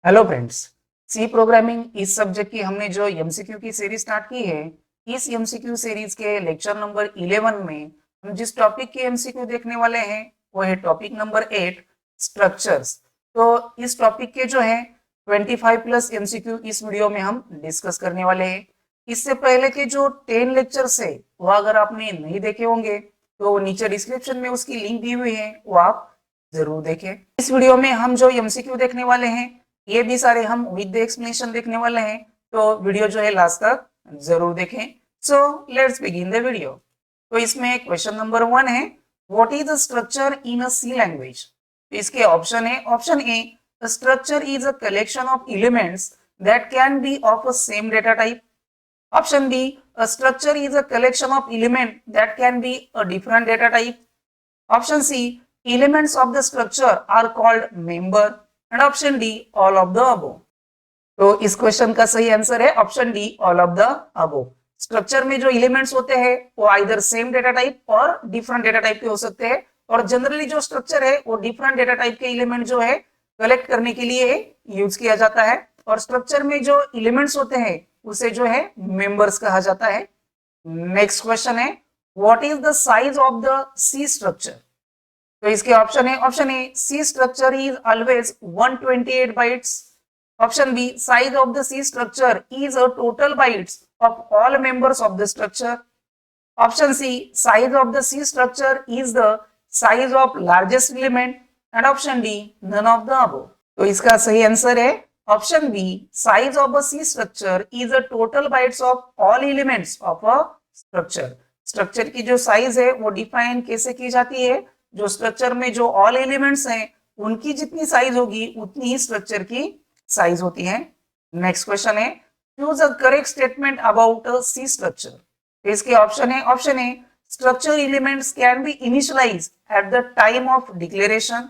Hello friends. सी programming इस subject की हमने जो एमसीक्यू की सीरीज स्टार्ट की है, इस एमसीक्यू सीरीज के लेक्चर नंबर 11 में हम जिस टॉपिक के एमसीक्यू देखने वाले हैं वो है टॉपिक नंबर 8, स्ट्रक्चर्स। तो इस टॉपिक के जो है 25 प्लस एमसीक्यू इस वीडियो में हम डिस्कस करने वाले हैं। इससे पहले के जो 10 लेक्चर्स है वो अगर आपने नहीं देखे होंगे तो नीचे डिस्क्रिप्शन में उसकी लिंक दी हुई है, वो आप जरूर देखें। इस वीडियो में हम जो एमसीक्यू देखने वाले हैं ये भी सारे हम विद द एक्सप्लेनेशन देखने वाले हैं, तो वीडियो जो है लास्ट तक जरूर देखें। So let's begin the video. तो इसमें क्वेश्चन नंबर 1 है, what is the structure in a C language. तो इसके ऑप्शन है, option A, the structure is a collection of elements that can be of a same data type. Option B, a structure is a collection of element that can be a different data type. Option C, elements of the structure are called member. And option D, all of the above. तो इस question का सही answer है option D, all of the above. Structure में जो elements होते हैं वो आइदर सेम डेटा टाइप और डिफरेंट डेटा टाइप के हो सकते हैं, और जनरली जो स्ट्रक्चर है वो डिफरेंट डेटा टाइप के एलिमेंट जो है कलेक्ट करने के लिए यूज किया जाता है, और स्ट्रक्चर में जो एलिमेंट्स होते हैं उसे जो है मेंबर्स कहा जाता है। नेक्स्ट क्वेश्चन है, what is the size of the C structure. तो इसके ऑप्शन है, option A, C structure is always 128 bytes. Option B, size of the C structure is a total bytes of all members of the structure. Option C, size of the C structure is the size of largest element. And option D, none of the above. तो इसका सही answer है option B, size of a C structure is a total bytes of all elements of a structure. Structure की जो size है वो define कैसे की जाती है, जो स्ट्रक्चर में जो ऑल एलिमेंट्स हैं उनकी जितनी साइज होगी उतनी ही स्ट्रक्चर की साइज होती है। नेक्स्ट क्वेश्चन है, choose a correct statement about a C structure. इसके ऑप्शन है, option A, structure elements can be initialised at the time of declaration.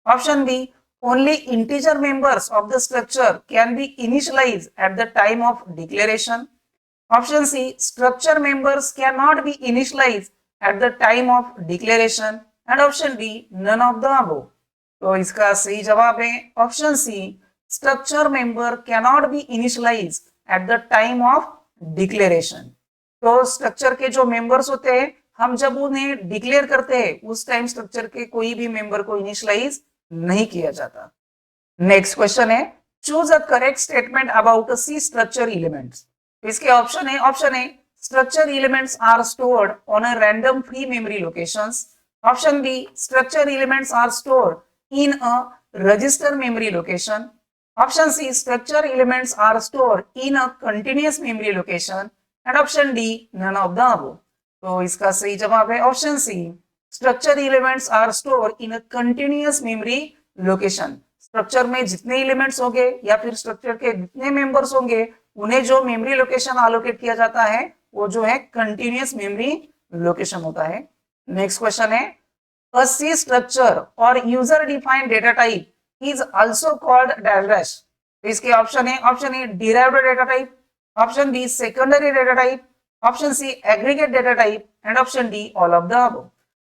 Option B, only integer members of the structure can be initialized at the time of declaration. Option C, structure members cannot be initialized at the time of declaration. And option D, none of the above. तो इसका सही जवाब है option C, structure member cannot be initialise at the time of declaration. तो structure के जो members होते हैं हम जब उन्हें डिक्लेयर करते हैं उस टाइम स्ट्रक्चर के कोई भी मेंबर को इनिशियलाइज नहीं किया जाता। नेक्स्ट क्वेश्चन है, choose a correct statement about C structure elements. इसके ऑप्शन है, option A, structure elements are stored on a random free memory locations. Option B, structure elements are stored in a register memory location. Option C, structure elements are stored in a continuous memory location. And option D, none of the above. तो इसका सही जवाब है option C, structure elements are stored in a continuous memory location. Structure में जितने elements होंगे या फिर स्ट्रक्चर के जितने मेंबर्स होंगे उन्हें जो मेमोरी लोकेशन एलोकेट किया जाता है वो जो है कंटिन्यूअस मेमोरी लोकेशन होता है। नेक्स्ट क्वेश्चन है, a C structure or user defined data type is also called dash dash। इसके ऑप्शन है, option A, derived data type, option B, secondary data type, option C, aggregate data type, and option D, all of the above।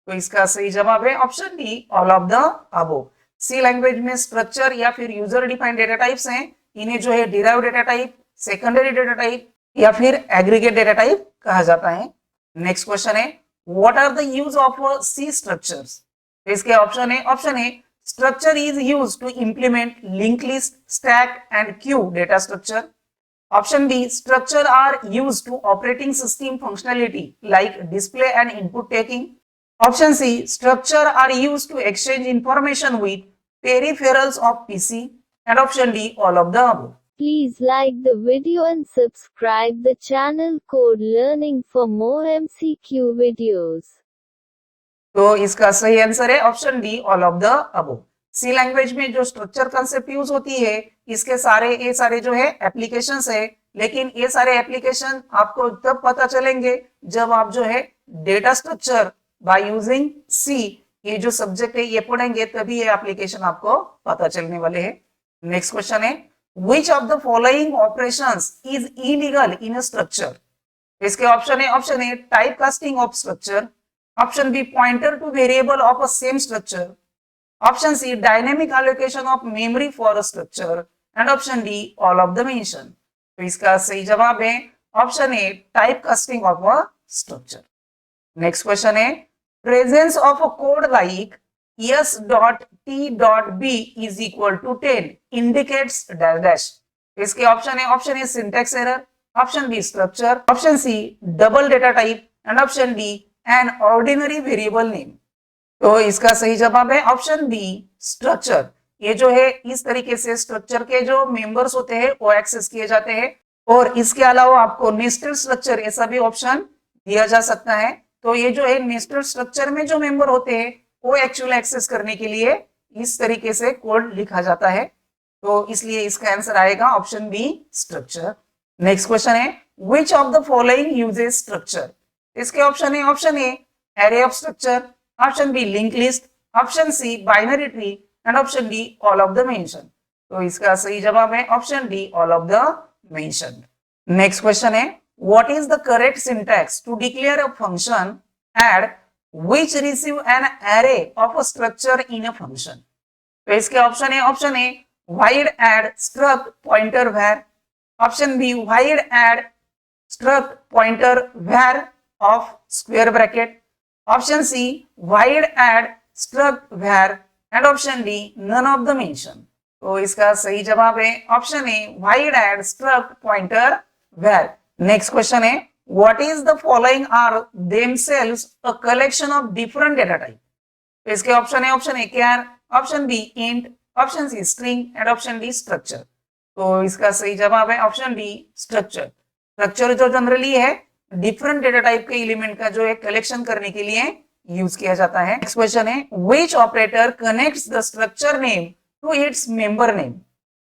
तो इसका सही जवाब है option D, all of the above. C language में structure या फिर user defined data types हैं, इन्हें जो है derived data type, secondary data type या फिर एग्रीगेट डेटा टाइप कहा जाता है। नेक्स्ट क्वेश्चन है, what are the use of C structures. इसके ऑप्शन है, option A, structure is use to implement link list, stack and queue data structure. Option B, structure are use to operating system functionality like display and input taking. Option C, structure are used to exchange information with peripherals of PC. And option D, all of the above. Please like the video and subscribe the channel Code Learning for more MCQ videos. तो इसका सही answer है option D, all of the above. C language में जो structure concept use होती है इसके ये सारे जो है एप्लीकेशंस है, लेकिन ये सारे एप्लीकेशन आपको तब पता चलेंगे जब आप जो है data structure by using C ये जो सब्जेक्ट है ये पढ़ेंगे, तभी ये एप्लीकेशन आपको पता चलने वाले हैं। नेक्स्ट क्वेश्चन है, which of the following operations is illegal in a structure. इसके ऑप्शन है, option A, type casting of structure. Option B, pointer to variable of a same structure. Option C, dynamic allocation of memory for a structure. And option D all of the mention. तो इसका सही जवाब है option A type casting of a structure. Next question है presence of a code like s.t.b is equal to 10 indicates dash dash। इसके option है option A syntax error, option B structure, option C double data type and option D an ordinary variable name. तो इसका सही जवाब है option B structure. ये जो है इस तरीके से स्ट्रक्चर के जो मेंबर्स होते हैं वो एक्सेस किए जाते हैं और इसके अलावा आपको नेस्टेड स्ट्रक्चर ऐसा भी ऑप्शन दिया जा सकता है। तो ये जो है नेस्टेड स्ट्रक्चर में जो मेंबर होते हैं वो एक्चुअल एक्सेस करने के लिए इस तरीके से कोड लिखा जाता है। तो इसलिए इसका आंसर आएगा option B structure. Next question है which of the following uses structure. इसके ऑप्शन है option A array of structure, option B link list, option C binary tree and option D all of the mention. तो इसका सही जवाब है option D all of the mention. Next question है what is the correct syntax to declare a function add which receive an array of a structure in a function। तो इसके option है option A void add struct pointer var, option B void add struct pointer var of square bracket, option C void add struct var and option D none of the mention। तो इसका सही जवाब है option A void add struct pointer var। Next question है What is the following are themselves a collection of different data type। तो इसके option है option A char, option B int, option C string and option D structure। तो इसका सही जवाब है option D structure. Structure जो जनरली है डिफरेंट डेटा टाइप के एलिमेंट का जो है कलेक्शन करने के लिए यूज किया जाता है। नेक्स्ट क्वेश्चन है which operator connects the structure name to its member name।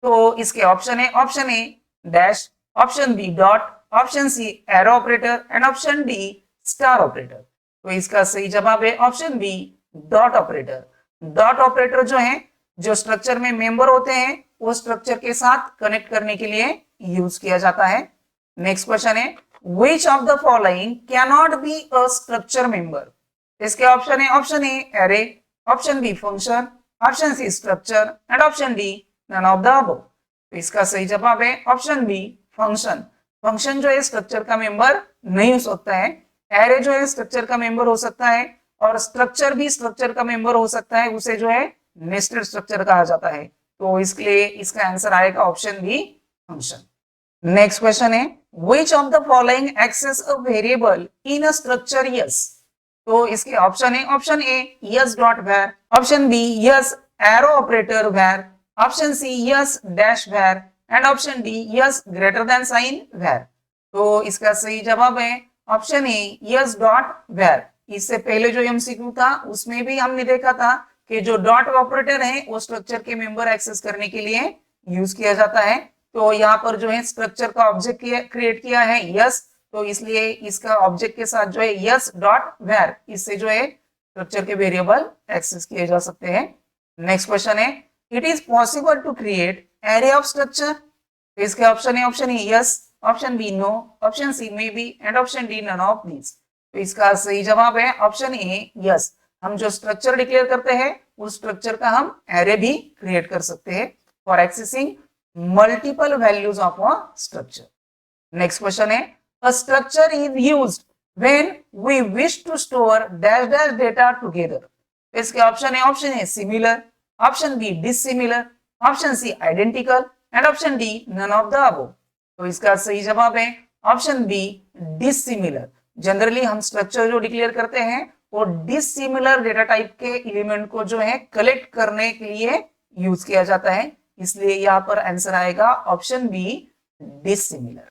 तो इसके ऑप्शन है option A dash, option B dot, option C arrow operator and option D star operator. तो इसका सही जवाब है option B dot operator. Dot operator जो है जो स्ट्रक्चर में मेंबर होते हैं वो स्ट्रक्चर के साथ कनेक्ट करने के लिए यूज किया जाता है। नेक्स्ट क्वेश्चन है which of the following cannot be a structure member। इसके ऑप्शन है option A array, option B function, option C structure and option D none of the above. तो इसका सही जवाब है ऑप्शन बी फंक्शन। फंक्शन जो है स्ट्रक्चर का मेंबर नहीं हो सकता है, एरे जो है स्ट्रक्चर का मेंबर हो सकता है और स्ट्रक्चर भी स्ट्रक्चर का मेंबर हो सकता है, उसे जो है नेस्टेड स्ट्रक्चर कहा जाता है। तो इसलिए इसका आंसर आएगा option B function. Next question है which of the following access a variable in a structure yes। तो इसके ऑप्शन है option A yes dot var, option B yes arrow operator var, option C yes dash var and option D yes greater than sign var। तो इसका सही जवाब है option A yes dot var। इससे पहले जो एमसीक्यू था उसमें भी हमने देखा था कि जो डॉट ऑपरेटर है वो स्ट्रक्चर के मेंबर एक्सेस करने के लिए यूज किया जाता है। तो यहाँ पर जो है स्ट्रक्चर का ऑब्जेक्ट क्रिएट किया है yes, तो इसलिए इसका ऑब्जेक्ट के साथ जो है yes डॉट var, इससे जो है स्ट्रक्चर के वेरिएबल एक्सेस किए जा सकते हैं। नेक्स्ट क्वेश्चन है it is possible to create array of structure. इसके ऑप्शन है option A yes, option B no, option C may be and option D none of these. तो इसका सही जवाब है ऑप्शन ए यस। हम जो स्ट्रक्चर डिक्लेयर करते हैं उस स्ट्रक्चर का हम एरे भी क्रिएट कर सकते हैं for accessing multiple values of a structure. Next question है a structure is used when we wish to store dash dash data together. इसके ऑप्शन है option A similar, option B dissimilar, option C identical and option D none of the above. तो इसका सही जवाब है option B dissimilar. Generally हम structure जो declare करते हैं वो डिसिमिलर डेटा टाइप के एलिमेंट को जो है कलेक्ट करने के लिए यूज किया जाता है, इसलिए यहाँ पर आंसर आएगा option B dissimilar.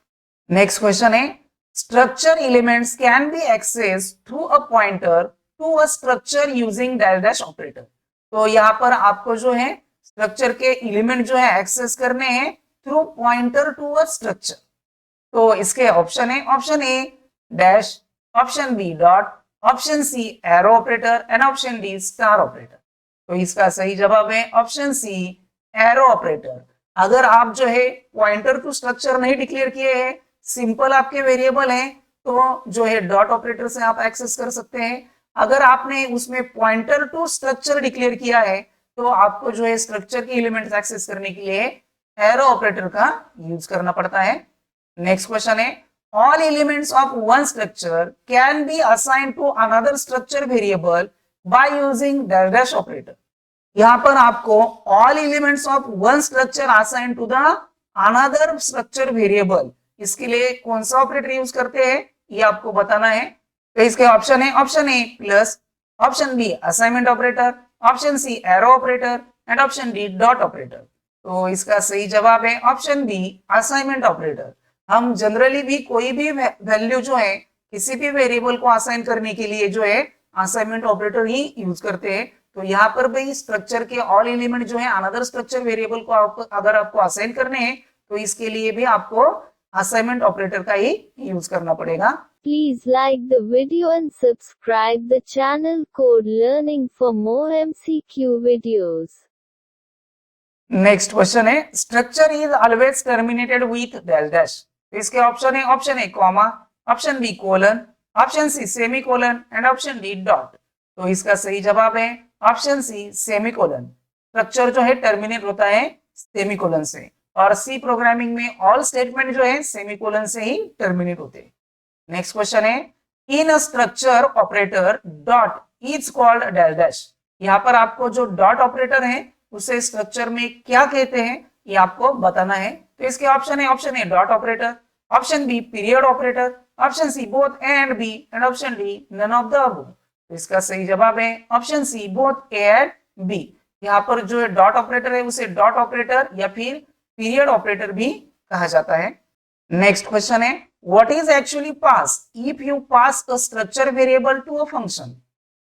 Next question है structure elements can be access through a pointer to a structure using dash dash operator. तो यहाँ पर आपको जो है स्ट्रक्चर के एलिमेंट जो है एक्सेस करने हैं through pointer to a structure. तो इसके ऑप्शन है option A dash, option B dot, option C arrow operator and option D star operator. तो इसका सही जवाब है ऑप्शन सी एरो ऑपरेटर। अगर आप जो है पॉइंटर टू स्ट्रक्चर नहीं डिक्लेयर किए हैं, सिंपल आपके वेरिएबल है, तो जो है डॉट ऑपरेटर से आप एक्सेस कर सकते हैं। अगर आपने उसमें पॉइंटर टू स्ट्रक्चर डिक्लेयर किया है तो आपको जो है स्ट्रक्चर के एलिमेंट्स एक्सेस करने के लिए एरो ऑपरेटर का यूज करना पड़ता है। नेक्स्ट क्वेश्चन है, all elements of one structure can be assign to another structure variable by using dash dash operator. यहाँ पर आपको all elements of one structure assign to the another structure variable, इसके लिए कौन सा ऑपरेटर यूज करते हैं ये आपको बताना है। तो इसके ऑप्शन है, option A plus, option B assignment operator, option C arrow operator and option D dot operator. तो इसका सही जवाब है ऑप्शन बी असाइनमेंट ऑपरेटर। हम जनरली भी कोई भी वैल्यू जो है किसी भी वेरिएबल को असाइन करने के लिए जो है असाइनमेंट ऑपरेटर ही यूज करते हैं। तो यहाँ पर भाई स्ट्रक्चर के ऑल एलिमेंट जो है अनदर स्ट्रक्चर वेरिएबल को अगर आपको असाइन करने हैं तो इसके लिए भी आपको असाइनमेंट ऑपरेटर का ही यूज करना पड़ेगा। Please like the video and subscribe the channel Code Learning for more MCQ videos. Next question है, structure is always terminated with dash dash. इसके ऑप्शन है, option A comma, option B colon, option C semicolon and option D dot. तो इसका सही जवाब है option C semicolon. Structure जो है टर्मिनेट होता है सेमीकोलन से, और सी प्रोग्रामिंग में ऑल स्टेटमेंट जो है सेमीकोलन से ही टर्मिनेट होते हैं। नेक्स्ट क्वेश्चन है, in a structure operator dot is called dash dash. यहाँ पर आपको जो डॉट ऑपरेटर है उसे स्ट्रक्चर में क्या कहते हैं ये आपको बताना है। तो इसके ऑप्शन है, option A dot operator, option B period operator, option C both A and B and option D none of the above. तो इसका सही जवाब है option C both A and B. यहाँ पर जो है डॉट ऑपरेटर है उसे डॉट ऑपरेटर या फिर पीरियड ऑपरेटर भी कहा जाता है। नेक्स्ट क्वेश्चन है, what is actually pass if you pass a structure variable to a function.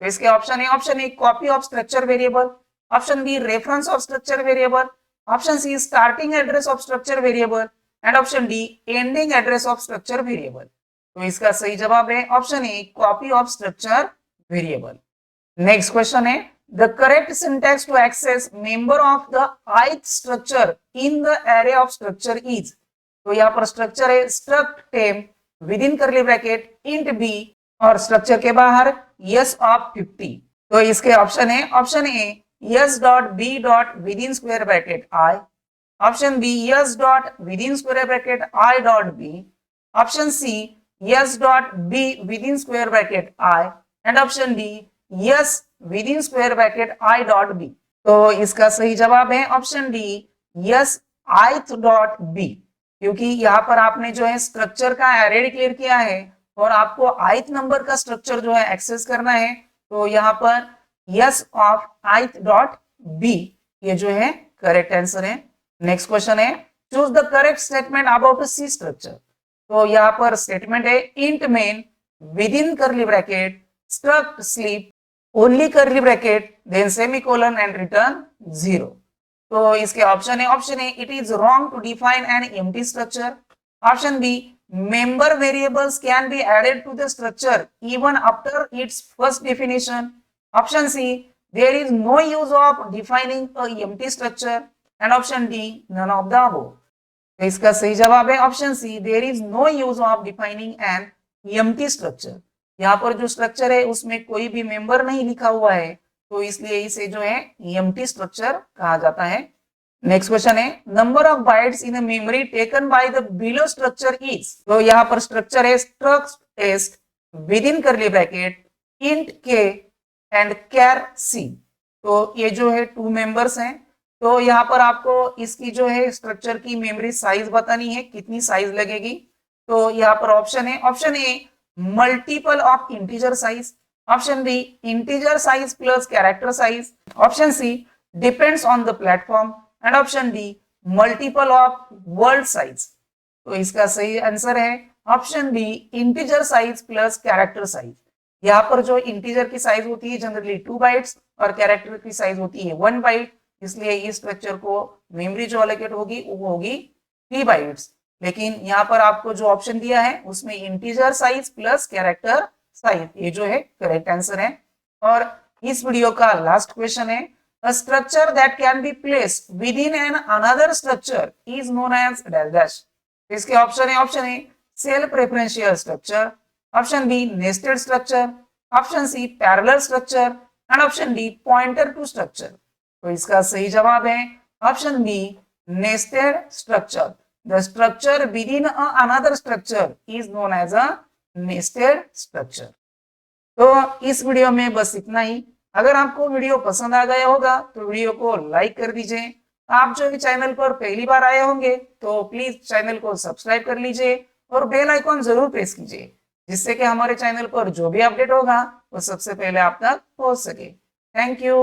तो इसके ऑप्शन है, option A copy of structure variable, option B reference of structure variable, option C starting address of structure variable and option D ending address of structure variable. तो इसका सही जवाब है option A copy of structure variable. Next question है, the correct syntax to access member of the ith structure in the array of structure is. तो यहाँ पर structure है स्ट्रक्ट टेम within curly bracket int b और structure के बाहर s of 50। तो इसके ऑप्शन है, option A s dot b dot within square bracket i, option B s dot within square bracket i dot b, option C s dot b within square bracket i and option D s within square bracket i dot b. तो इसका सही जवाब है option D s ith dot B, क्योंकि यहाँ पर आपने जो है स्ट्रक्चर का एरे डिक्लेयर किया है और आपको ith नंबर का स्ट्रक्चर जो है एक्सेस करना है। तो यहाँ पर s of ith dot b ये जो है करेक्ट आंसर है। नेक्स्ट क्वेश्चन है, choose the correct statement about C structure. तो यहाँ पर स्टेटमेंट है int main within curly bracket struct sleep only curly bracket then semicolon and return 0। तो इसके ऑप्शन है, option A it is wrong to define an empty structure, option B member variables can be added to the structure even after its first definition, option C there is no use of defining a empty structure and option D none of the above। तो इसका सही जवाब है option C there is no use of defining an empty structure. यहाँ पर जो structure है उसमें कोई भी मेंबर नहीं लिखा हुआ है तो इसलिए इसे जो है एम्प्टी स्ट्रक्चर कहा जाता है। नेक्स्ट क्वेश्चन है, number of bytes in memory taken by the below structure is. तो यहाँ पर स्ट्रक्चर है struct test within curly bracket int k and char c. तो ये जो है 2 मेंबर्स हैं। तो यहाँ पर आपको इसकी जो है स्ट्रक्चर की मेमोरी साइज बतानी है, कितनी साइज लगेगी। तो यहाँ पर ऑप्शन है, option A multiple of integer size, option B integer size plus character size, option C depends on the platform and option D multiple of word size. तो इसका सही आंसर है option B integer size plus character size. यहाँ पर जो integer की size होती है जनरली 2 बाइट्स और कैरेक्टर की साइज होती है 1 बाइट, इसलिए इस स्ट्रक्चर को मेमोरी जो एलोकेट होगी वो होगी 3 बाइट्स। लेकिन यहाँ पर आपको जो ऑप्शन दिया है उसमें integer size plus character size ये जो है करेक्ट आंसर है। और इस वीडियो का लास्ट क्वेश्चन है, a structure that can be placed within another structure is known as dash dash। इसके ऑप्शन है, option A self referential structure, option B nested structure, option C parallel structure and option D pointer to structure. तो इसका सही जवाब है option B nested structure. The structure within another structure is known as a nested structure. तो इस video में बस इतना ही। अगर आपको वीडियो पसंद आ गया होगा तो वीडियो को लाइक कर दीजिए। आप जो चैनल पर पहली बार आए होंगे तो प्लीज चैनल को सब्सक्राइब कर लीजिए और बेल आइकॉन जरूर प्रेस कीजिए, जिससे कि हमारे चैनल पर जो भी अपडेट होगा वो सबसे पहले आप तक पहुंच सके। Thank you.